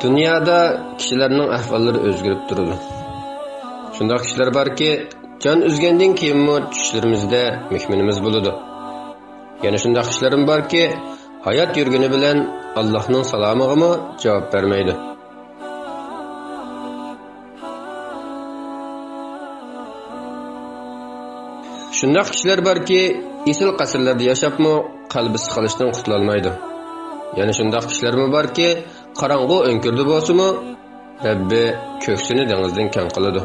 Dünyada kişilərinin əhvalları özgürüb durur. Şundaq kişilər var ki, can üzgəndən keyinmi düşlərimizdə mükminimiz buludu. Yəni şundaq kişilərim var ki, hayat yürgünü bilən Allah'ın salamıqımı cavab vermeydi. Şundaq kişilər var ki, isil qasırlarda yaşapmı qalbi sıxılışdan qutulalmaydı. Yani şundaq kişilərmi var ki, qarаңғы önkürdü bolsumu, Rabbi köksünü denizden kən qılıdı.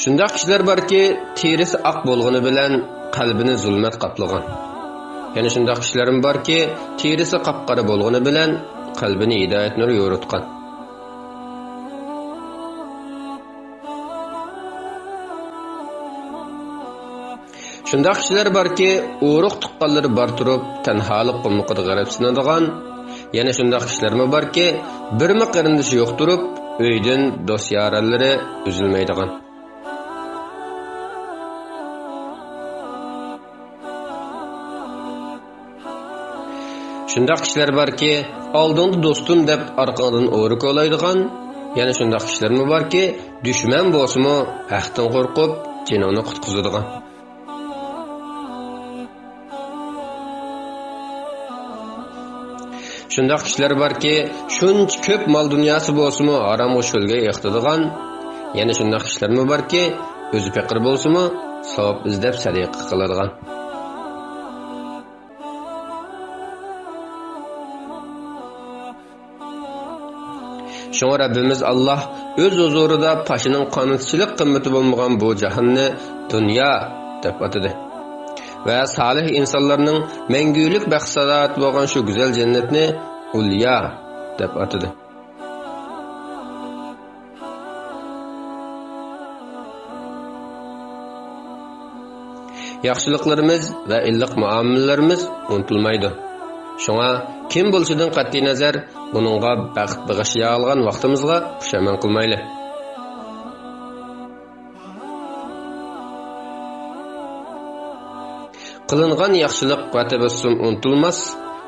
Şundaq kişilər var ki, terisi aq bolğunu bilen qalbini zulmet qaplagan. Yani şundaq kişilərim var ki, terisi qapqara bolğunu bilen qalbini hidayet nuru yo'ritgan. Şundaq kişiler var ki, uruq tuqqanları bar turup, tenhalık qumluqıda qarabsınadigan. Yani şundaq kişilermi var ki, birmi qarindishi yo'q turup, öydün dosyaralları üzülmeydigan. Şundaq kişiler var ki, aldığında dostum dep arqadan uruq olaydigan. Yani şundaq kişilermi var ki, düşman bolsumu haqdan qorqup, jinini qutquzadigan. Şundaq kişiler var ki, şunç köp mal dünyası bolsumu haramga şölge eqtidigan. Yani şundaq kişilermi var ki, özü faqir bolsumu savab izlep sadiqa qiladigan. Şoňa Rabbimiz Allah öz huzurida paşının qanıtçılık qımmeti bolmagan bu jahanny dünya dep atadı. Ve salih insanlarının mengülük bəxsadat bolğan şu güzel cennetni ulya dep atadı. Yaxşılıklarımız ve illik muamellerimiz unutulmaydı. Şoňa kim bolşydan qat'i nazar bununğa bəxt bağışlaya alğan vaqtymyzga puşaman qılmaylı. Qılınğan yaxşılık və təbəssüm unutulmaz,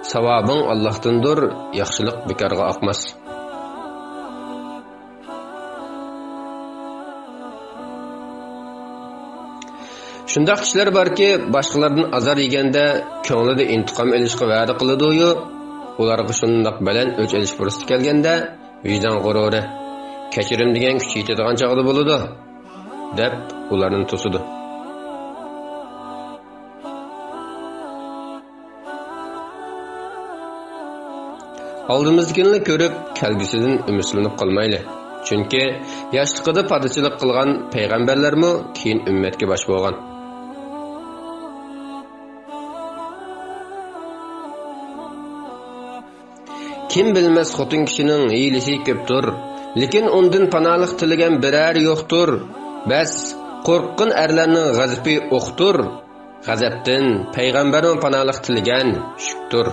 savabın Allah'tandır, yaxşılık bekarga aqmaz. Şundaq kişiler var ki, başqalardan azar yegende köňlüde intiqam elişqe va'da qılıdıyo, ularga şundaq bilen öç eliş fursati kelgende vicdan gururi, kechirim degen küç yetadigan çağda boludu, dep ularni tosudu. Aldığımızdakini görüp kelgüsüdün ümitlenip qalmaylı. Çünkü yaşlıqıda padişılık qılgan peygamberlermi keyin ümmetke baş bolgan. Kim bilmez xotun kişinin hilesi köptür, lekin ondan panalık tilegen birer yoktur. Bes korkun erlerinin gazipi oqtur, gazeptin peygamberin panalık tilegen şüktur.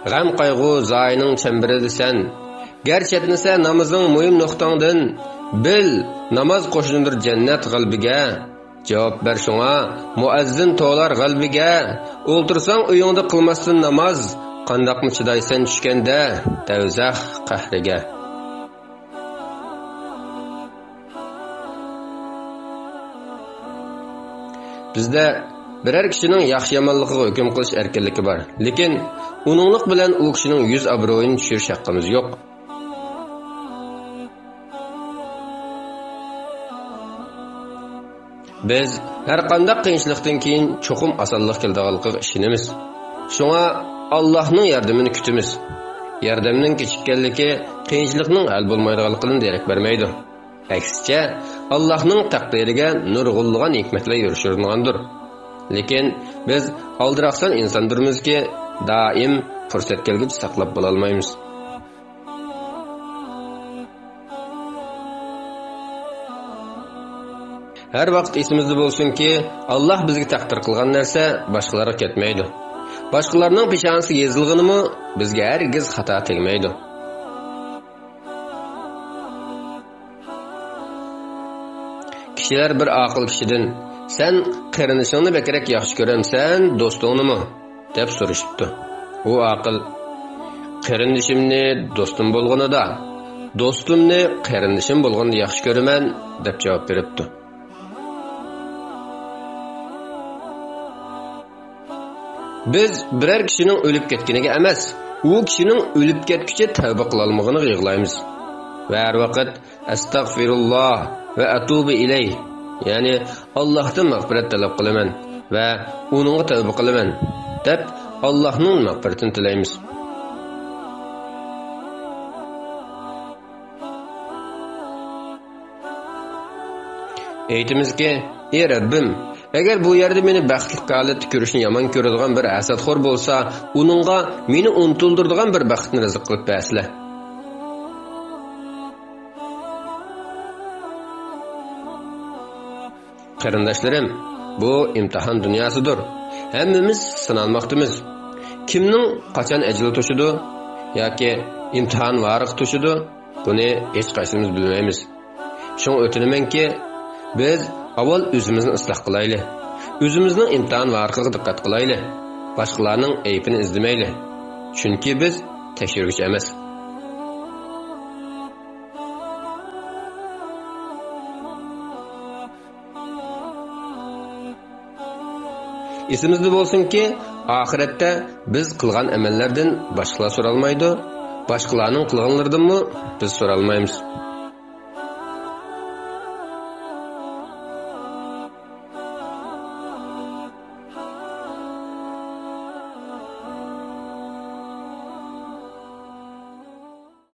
Gam qaygı zayının çembiridi sen. Gerçetnise namazın mühim noktandın. Bil, namaz qoşundur cennet qalbiga. Cevap ber şoňa, muazzin tolar qalbiga. Oltursan uyuňda qılmasın namaz. Qandaqmı çydaysan düşkende, tevzah qahriga. Bizde birer kişinin yaxşı yamanlıqıga hüküm qilish erkinligi var. Lekin uninglik bilan u kishining yüz obro'yini tushirish haqqimiz yo'q. Biz har qanday qiyinchilikdan keyin cho'qim osonlik keladiganligiga ishonamiz. Şoňa Allah'ның yardımını kütümiz. Yardımның kechikkanligi qiyinchilikning hal bo'lmaydiganligidan derak bermaydi. Aksicha, Allah'ның taqdiriga nurg'unlagan hikmatlar yurishirgandir. Lekin biz aldıraqsan insandırmız ki daim fırsat kelgich saqlab bolalmaymiz. Her vaqt esimizde bolsun ki Allah bizga taqdir qilgan narsa boshqalarga ketmaydi. Boshqalarning peshonasi yezilganimi bizga hargiz xato tegmaydi. Kishilar bir aql kishidan "Sen qarinishingni bekrek yaxshi ko'ramsan, do'stingni?" deb so'rashibdi. U aql "Qarindishimni do'stim bo'lganida, do'stimni qarindishim bo'lganda yaxshi ko'raman" deb javob beribdi. Biz biror kishining o'lib ketganiga emas, u kishining o'lib ketguncha tavba qila olmaganiga yig'laymiz. Va har vaqt astag'firulloh va atubu ilayh, ya'ni Allohdan mag'firat talab qilaman va uningga tavba qilaman deb Allohning mag'firatini tilaymiz. Aytimizki, ey Rabbim, agar bu yerda meni baxtli holatda ko'rishni yomon ko'radigan bir hasadxo'r bo'lsa, uningga meni unutildiradigan bir baxtni rizq qilib bersizlar. Qarindoshlarim, bu imtihon dunyosidir. Hammamiz sinalmoqdamiz. Kimning qachon ajali to'shidi yoki imtihon variq to'shidi, buni hech qaysimiz bilmaymiz. Shunga o'tinamanki, biz avval o'zimizni isloh qilaylik. O'zimizning imtihon variqiga diqqat qilaylik. Boshqalarning aybini izlamaylik. Chunki biz tekshiruvchi emas. Esimizde bo'lsinki, oxiratda biz qilgan amallardan boshqalar so'ralmaydi, boshqalarning qilganlaridanmi biz so'ralmaymiz.